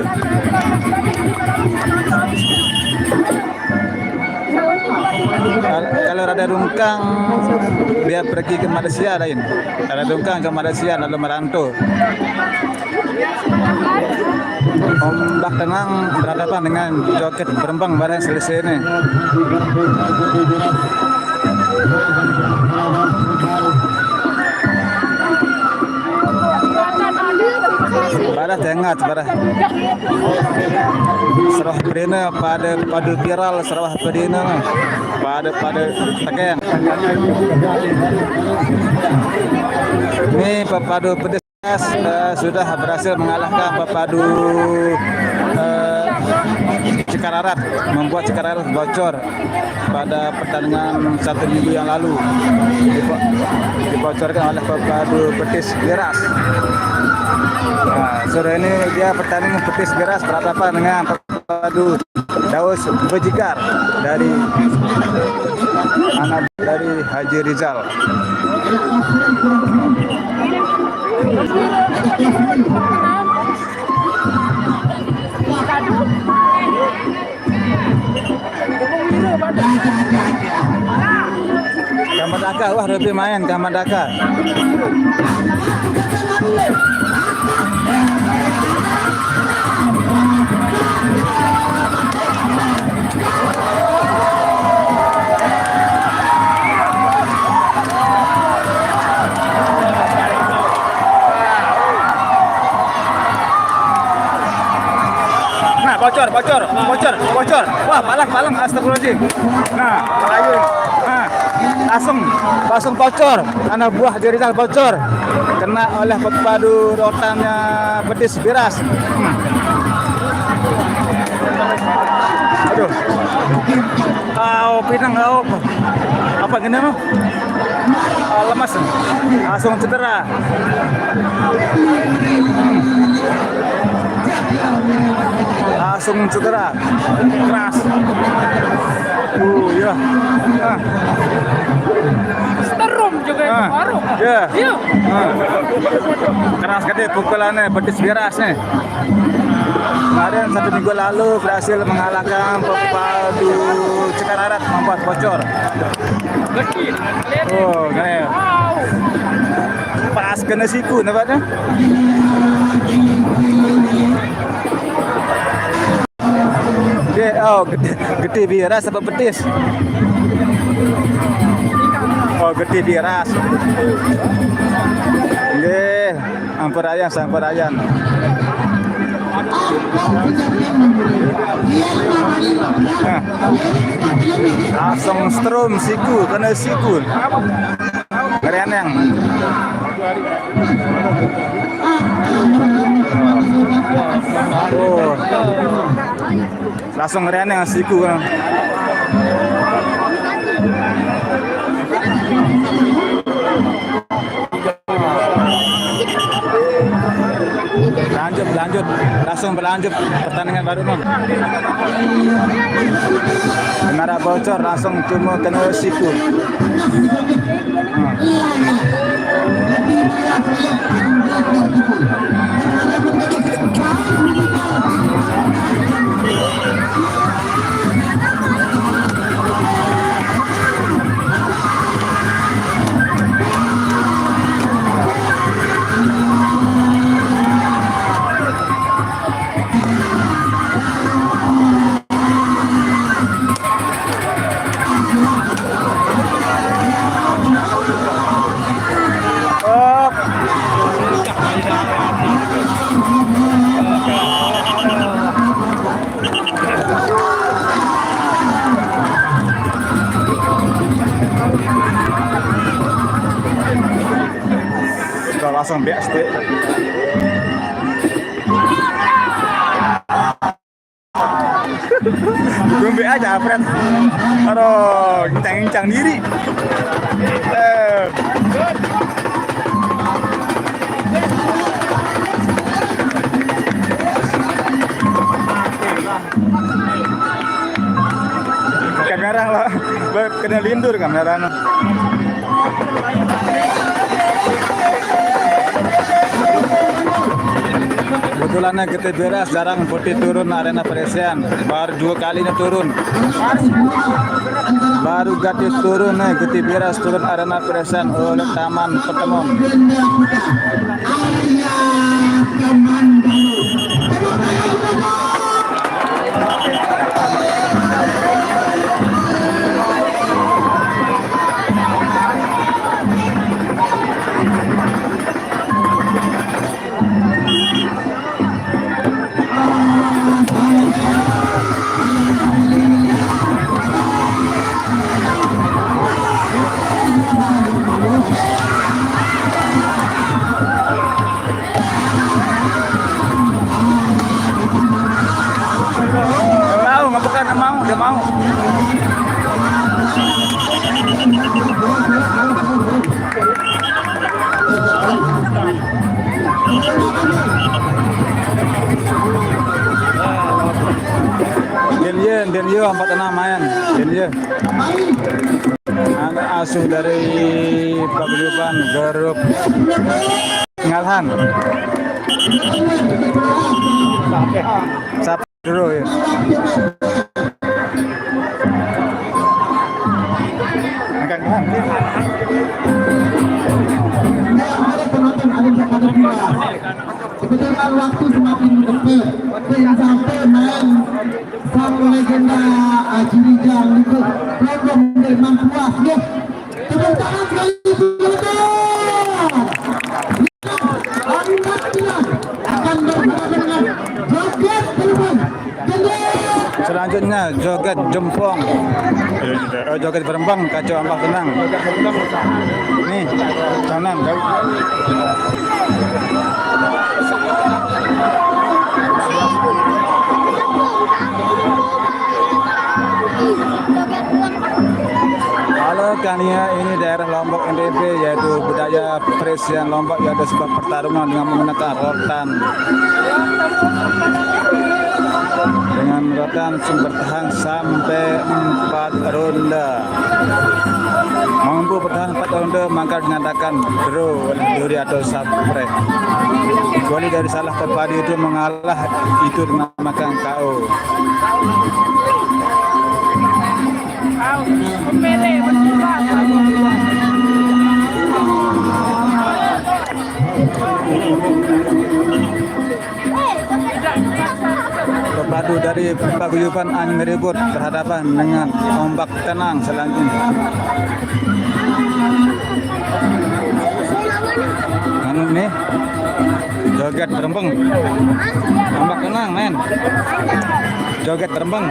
Kalau Rada Rungkang dia pergi ke Malaysia lain. Rada Rungkang ke Malaysia lalu merantau. Ombak tenang berhadapan dengan Joket Berembang barang selesai ini. Badah tengat badah. Sarawak Perina pada padu viral Sarawak Perina pada Teken. Ini pepadu pedes sudah berhasil mengalahkan pepadu Cikararat, membuat Cikararat bocor pada pertandingan 1 minggu yang lalu, dibocorkan oleh pepadu Betis Biras. Nah, sore ini dia pertandingan Betis Biras berhadapan dengan pepadu Daus Bejigar dari anak dari Haji Rizal. Daka, wah lebih main ke Ahmad Daka. Nah, bocor. Wah, palang, astagfirullahaladzim. Nah, lagi. Nah, langsung bocor. Anak buah Jerizal bocor. Kena oleh pepadu rotannya Petis Biras. Aduh. Pinang, apa gini mah? Lemas. Langsung cedera. Keras. Ya.
Terum juga itu baru.
Ya.
Iya.
Keras gede pukulannya Petis Biras nih. Kemarin 1 minggu lalu berhasil mengalahkan pepadu Cikararat membuat bocor. Gini. Pas kena siku nampaknya. Gede Biras apa Petis? Gede Biras. Nggih, sampurayan. Langsung strum kena siku. Kereneng. Langsung kereneng siku. Lanjut. Langsung berlanjut pertandingan baru non. Dengar bocor langsung cuma kena siku. Langsung BST. Gombe aja, Fred. Aduh, gincang diri. Kamera lah, kena lindur kamera. Kebetulannya Gede Biras jarang putih turun arena Presian, baru 2 kalinya turun. Baru gratis turun nih Gede Biras turun arena Presian oleh Taman Petemon. Udah mau. Denye 46 main. Denye. Anak asuh dari Paguyuban Garut Ngalhan. Sapro ya. Angkat
dengan waktu semakin dekat dan sampai main sang legenda Haji Rijal itu program memang puas ya. Tepuk tangan sekali akan bersama dengan joget terbang.
Selanjutnya joget jempong. Joget berembang kacau ambak tenang. Nih, tenang. Halo Kania, ini daerah Lombok NTB, yaitu budaya Presian Lombok, yaitu sebuah pertarungan dengan menggunakan rotan. Dengan rotan bertahan sampai 4 ronde. Mampu bertahan 4 ronde maka dinyatakan draw oleh juri atau sapre. Kecuali dari salah pepadi itu mengalah, itu dinamakan KO. Pepadu dari paguyuban angin ribut berhadapan dengan ombak tenang selanjutnya. Anu nih joget berembang, ombak tenang men, joget berembang.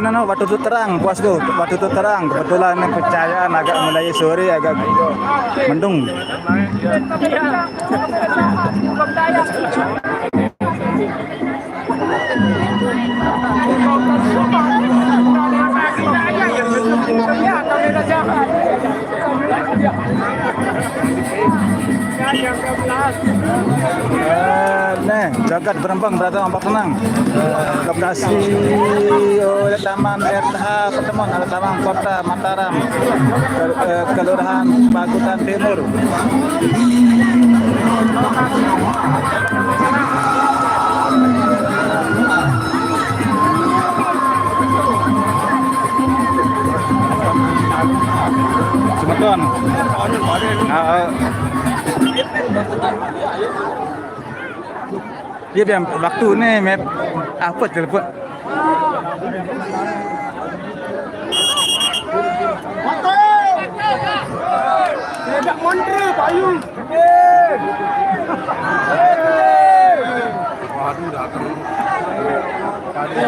Karena waktu itu terang, puasku. Waktu itu terang, kebetulan pencahayaan agak mulai sore, agak mendung. Nih, joget berembang berarti ombak tenang. Lokasi oleh Taman RTH Pertemuan ada Taman Kota Mataram, Kelurahan Pakutan Timur. Semeton. Dia biar waktu nih map apa telepon.
Tidak mondre Bayu.
Waduh datang.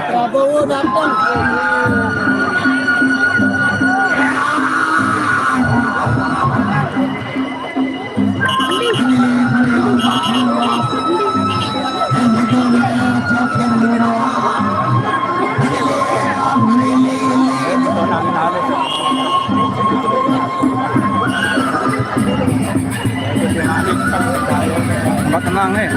Prabowo datang.
Mbak tenang nih.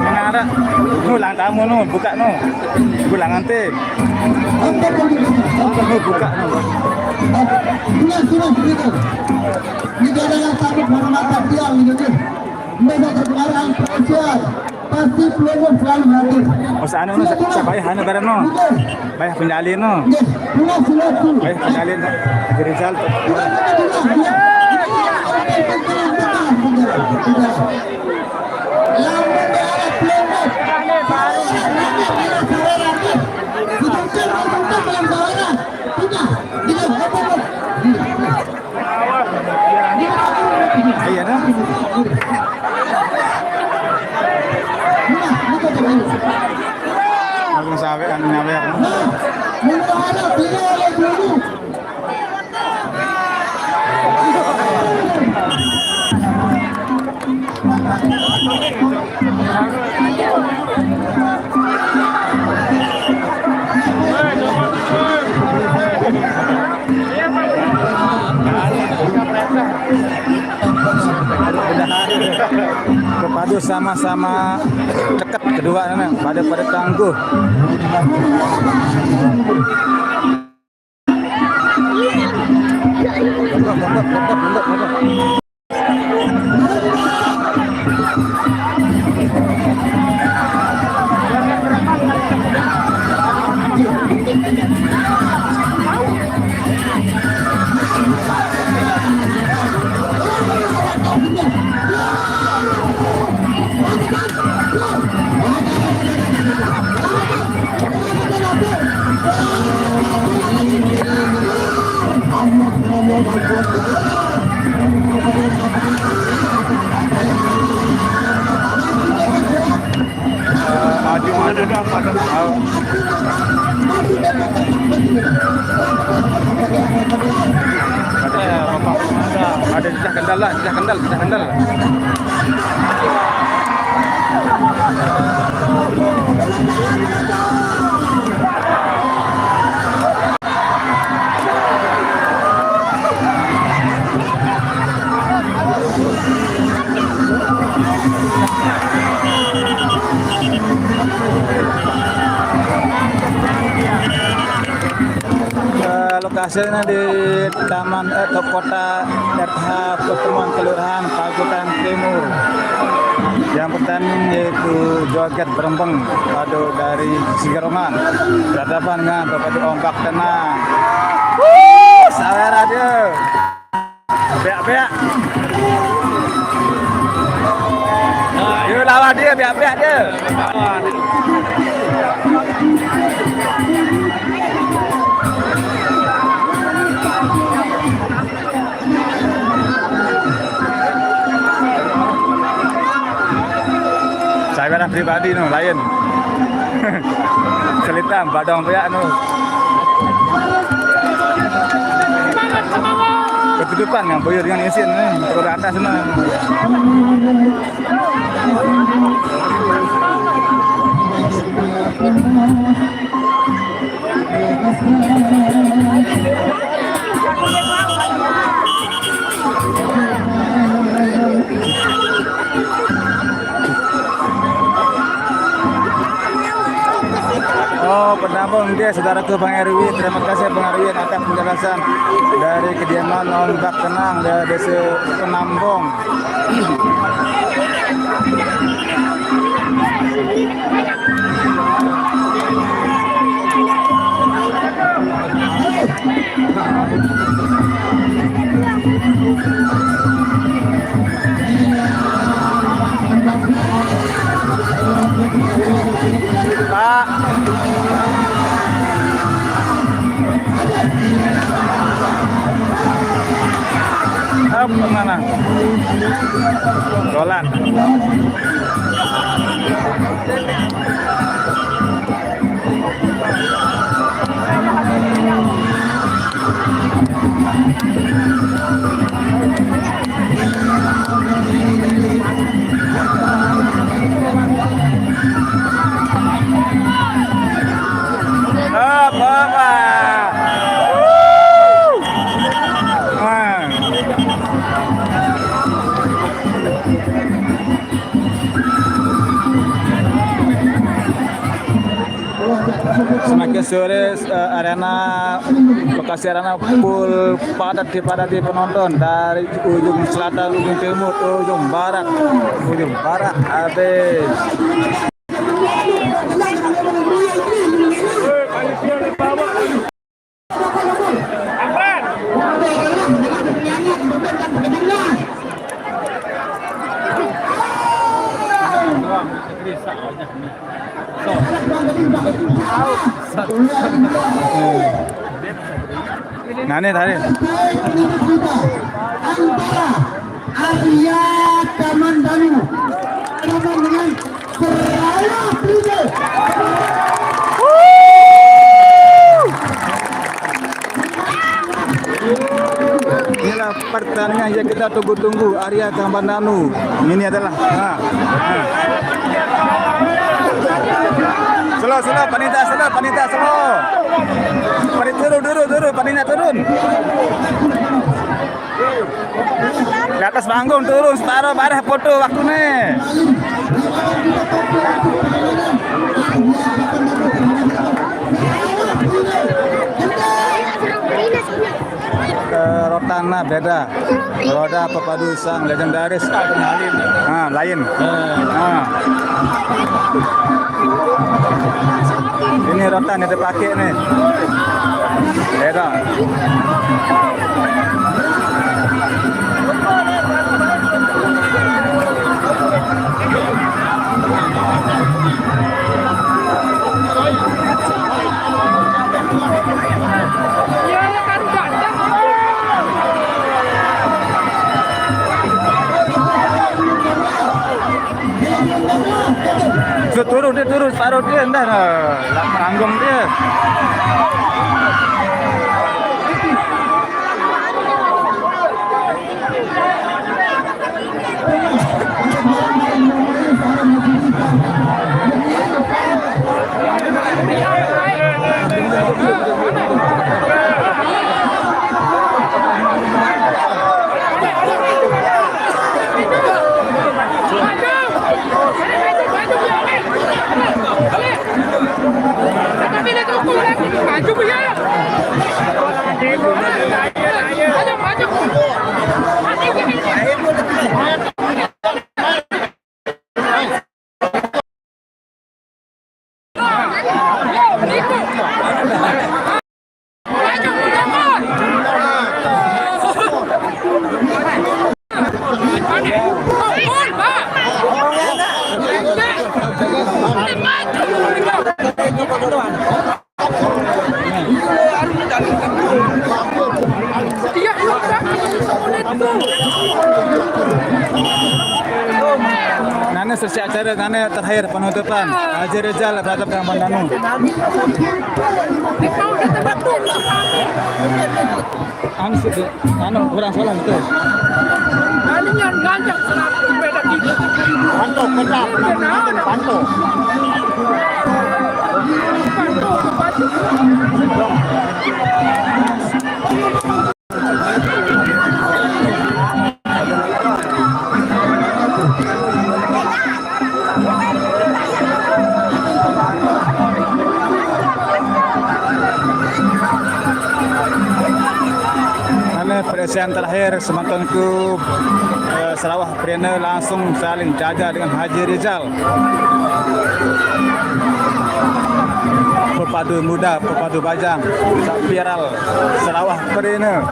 Mana ada? Lang tamu nu, buka nu. Bulang nanti. Buka nu.
Tidak ada yang takut menghormati dia gitu. Mereka sekarang pressure. Pasti peluru selalu hadir.
Oh sana nu, saya bayar hana barang nu. Bayar penjalin nu. Bayar penjalin Rizal. Iya dah. Aku sampai kan nyampe. Kepadu sama-sama dekat kedua pada tangguh. Ada jejak kendal. Lokasinya di Taman Kota RH Pertemuan Kelurahan Pagutan Timur. Yang bertanding yaitu joget berembeng padu dari Sigarongan berhadapan dengan Bupati Ombak Tenang. Sawer ada. Beak. Yuk lawan dia, beak dia. Saya barang pribadi no, lain. Selitam, badong pihak no. Ketutupan yang buyur dengan isin nih, turun atas no. Oh, pendamping dia saudaraku Bang Erwi. Terima kasih Bang Erwi atas penjelasan dari kediaman Ombak Tenang dari Desa Penambong. Pak. Kemana? Dolan. semakin sore arena Bekasi Arena full dipadati penonton dari ujung selatan, ujung timur, ujung barat habis. Nah ini tadi
antara Arya Kamandanu dengan Seraya Prizel.
inilah pertandingan yang kita tunggu-tunggu, Arya Kamandanu. Ini adalah Slow, panitia slow. Turun, panitia turun. Di atas panggung turun, separuh bareh foto waktunya. Rotana beda. Roda pepadu sang legendaris. Lain. Ini rotan yang dipakai nih. Beda. Turun, separuh dia, entar menanggung dia. Nane selesai acara, nane terakhir penutupan Haji Rizal terhadap Kamandanu. Kurang salah betul. Panto. Persiapan terakhir semantanku Sarawak Prena langsung saling jaga dengan Haji Rizal. Pepadu muda, pepadu bajang, viral Sarawak Prena.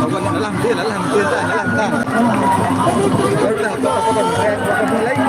Kawan dalam dia dah. Baru dah potong mulai.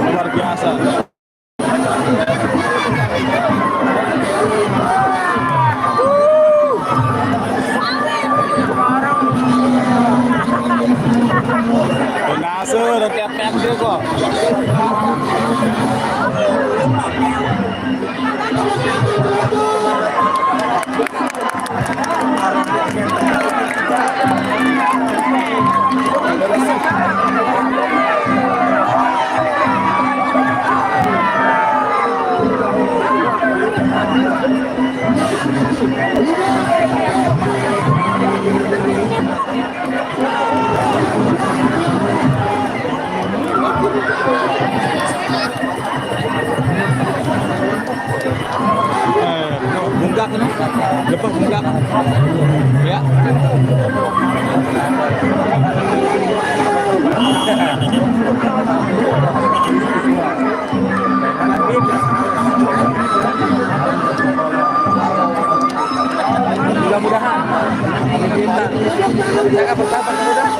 Luar biasa. Pengasuh udah kepek dia kok. Bunggak kan? Lepas bunggak. Ya. Mudah-mudahan kita jaga bersabar mudah.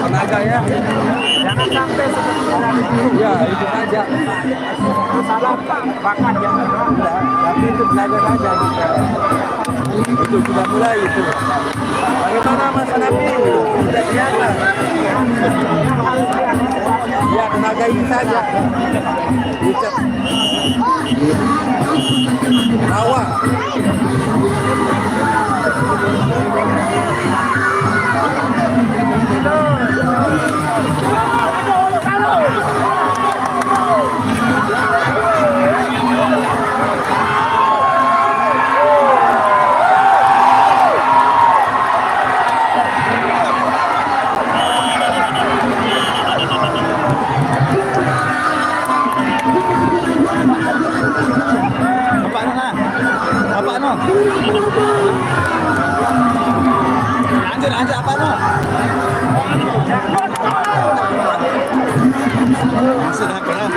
Tenaga ya. Jangan sampai seperti ya itu aja. Masalah bakat yang ada, tapi itu tenaga saja kita. Itu sudah mulai itu. Bagaimana Mas Nabi? Sudah siap? aja. Rawa.
Apa no? Lanjut apa no? Sudah pelan.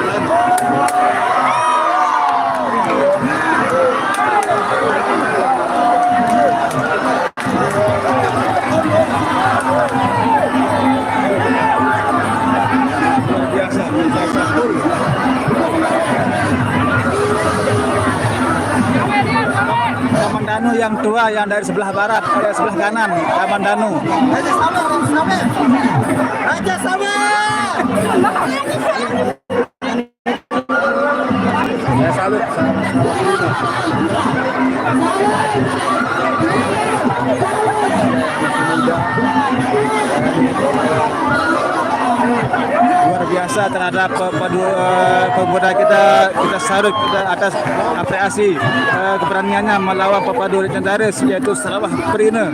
Biasa. Kamandanu yang tua yang dari sebelah barat, dari sebelah kanan, Kamandanu.
Raja Sabar.
Ya salut.
Luar biasa terhadap pemuda kita salut kita atas apresiasi keberaniannya melawan pepadu legendaris yaitu Sarawak Perina,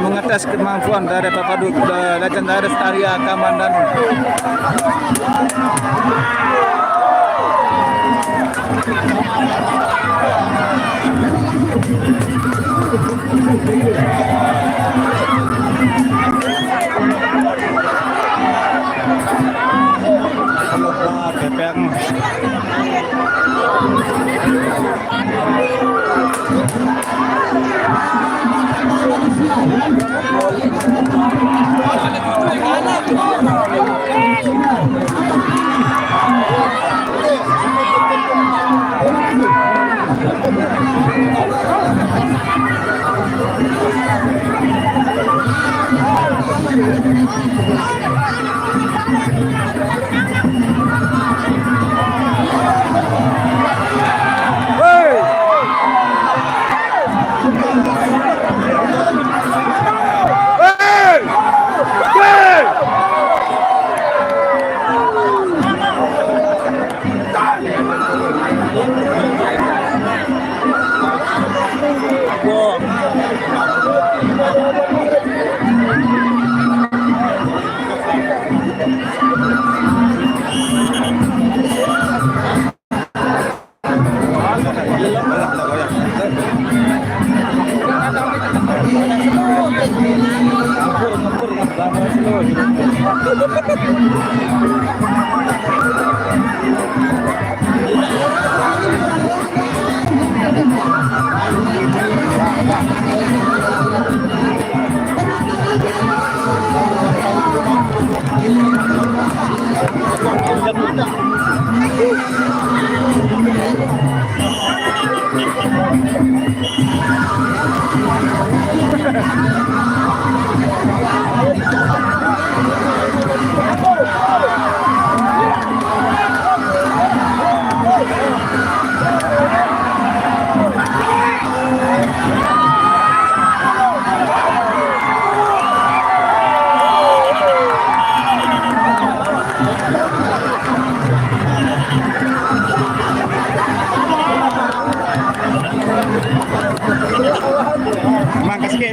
mengetes kemampuan dari pepadu legendaris Arya Kamandanu. Kepeng.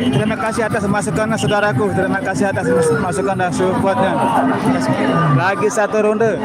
Terima kasih atas masukan saudaraku. Terima kasih atas masukan dan supportnya. Lagi satu ronde.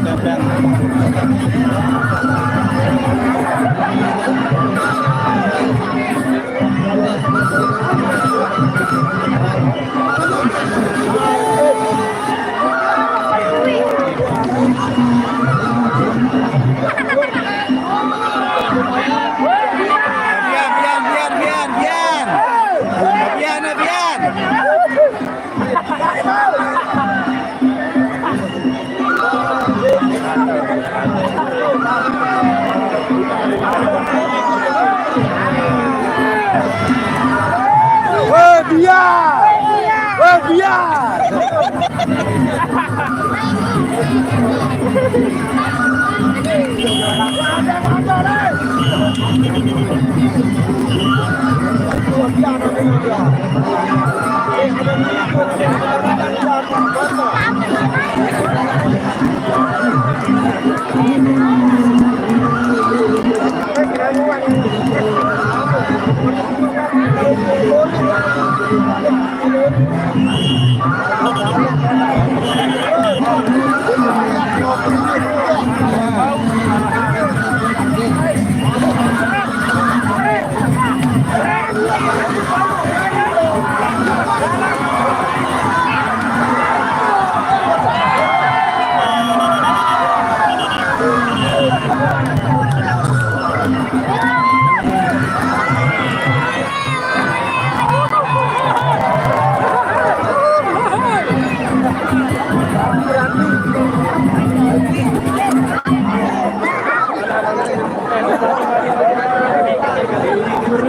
Tepeng.